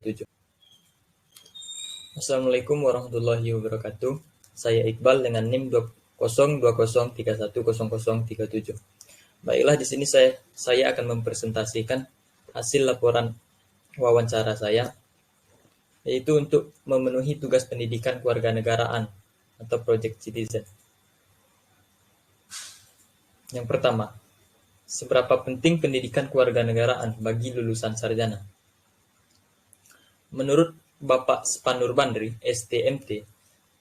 7. Assalamualaikum warahmatullahi wabarakatuh. Saya Iqbal dengan NIM 2020310037. Baiklah, di sini saya akan mempresentasikan hasil laporan wawancara saya, yaitu untuk memenuhi tugas pendidikan kewarganegaraan atau Project Citizen. Yang pertama, seberapa penting pendidikan kewarganegaraan bagi lulusan sarjana? Menurut Bapak Spanur Bandri, STMT,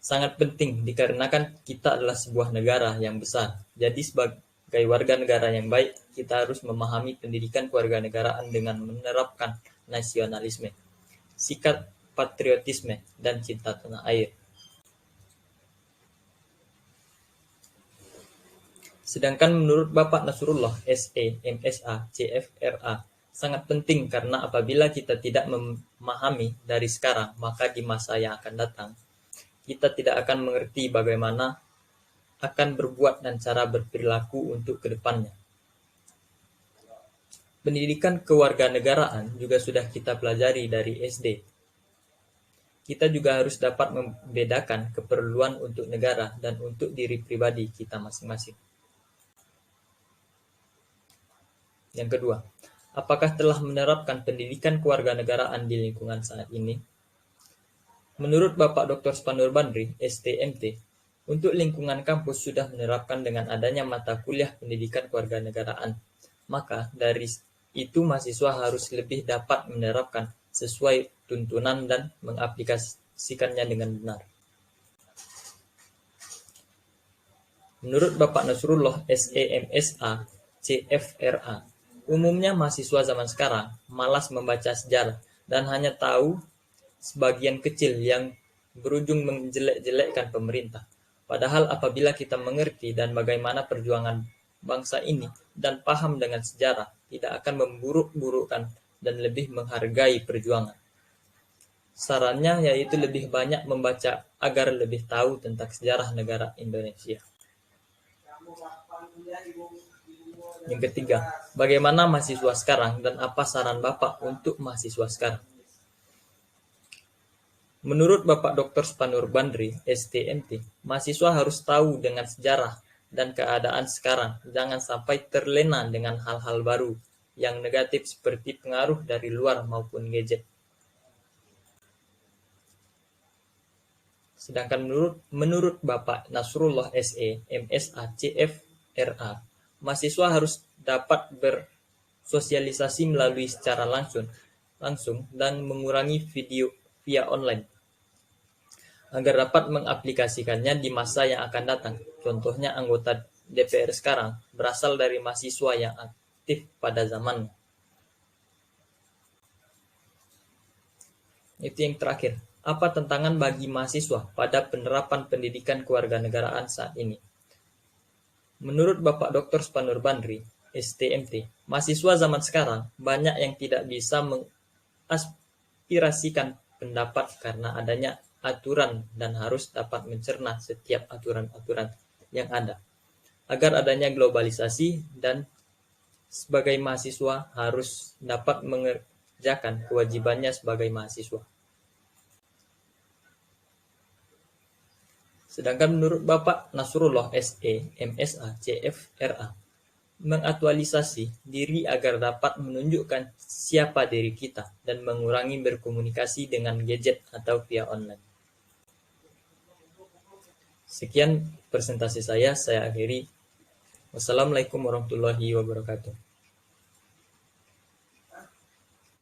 sangat penting dikarenakan kita adalah sebuah negara yang besar. Jadi sebagai warga negara yang baik, kita harus memahami pendidikan kewarganegaraan dengan menerapkan nasionalisme, sikap patriotisme, dan cinta tanah air. Sedangkan menurut Bapak Nasrullah, SE, MSA, CFRA, sangat penting karena apabila kita tidak memahami dari sekarang, maka di masa yang akan datang, kita tidak akan mengerti bagaimana akan berbuat dan cara berperilaku untuk kedepannya. Pendidikan kewarganegaraan juga sudah kita pelajari dari SD. Kita juga harus dapat membedakan keperluan untuk negara dan untuk diri pribadi kita masing-masing. Yang kedua, apakah telah menerapkan pendidikan kewarganegaraan di lingkungan saat ini? Menurut Bapak Dr. Spanur Bandri, STMT, untuk lingkungan kampus sudah menerapkan dengan adanya mata kuliah pendidikan kewarganegaraan. Maka dari itu mahasiswa harus lebih dapat menerapkan sesuai tuntunan dan mengaplikasikannya dengan benar. Menurut Bapak Nasrullah, SEMSA, CFRA, umumnya mahasiswa zaman sekarang malas membaca sejarah dan hanya tahu sebagian kecil yang berujung menjelek-jelekkan pemerintah. Padahal apabila kita mengerti dan bagaimana perjuangan bangsa ini dan paham dengan sejarah, tidak akan memburuk-burukkan dan lebih menghargai perjuangan. Sarannya yaitu lebih banyak membaca agar lebih tahu tentang sejarah negara Indonesia. Yang ketiga, bagaimana mahasiswa sekarang dan apa saran Bapak untuk mahasiswa sekarang? Menurut Bapak Dr. Spanur Bandri, STMT, mahasiswa harus tahu dengan sejarah dan keadaan sekarang, jangan sampai terlena dengan hal-hal baru yang negatif seperti pengaruh dari luar maupun gadget. Sedangkan menurut Bapak Nasrullah SE, MSA, CFRA, mahasiswa harus dapat bersosialisasi melalui secara langsung dan mengurangi video via online agar dapat mengaplikasikannya di masa yang akan datang. Contohnya anggota DPR sekarang berasal dari mahasiswa yang aktif pada zamannya. Itu yang terakhir. Apa tantangan bagi mahasiswa pada penerapan pendidikan kewarganegaraan saat ini? Menurut Bapak Dr. Spanur Bandri, STMT, mahasiswa zaman sekarang banyak yang tidak bisa mengaspirasikan pendapat karena adanya aturan dan harus dapat mencerna setiap aturan-aturan yang ada. Agar adanya globalisasi dan sebagai mahasiswa harus dapat mengerjakan kewajibannya sebagai mahasiswa. Sedangkan menurut Bapak Nasrullah SE, MSA, CFRA, mengaktualisasi diri agar dapat menunjukkan siapa diri kita dan mengurangi berkomunikasi dengan gadget atau via online. Sekian presentasi saya akhiri. Wassalamualaikum warahmatullahi wabarakatuh.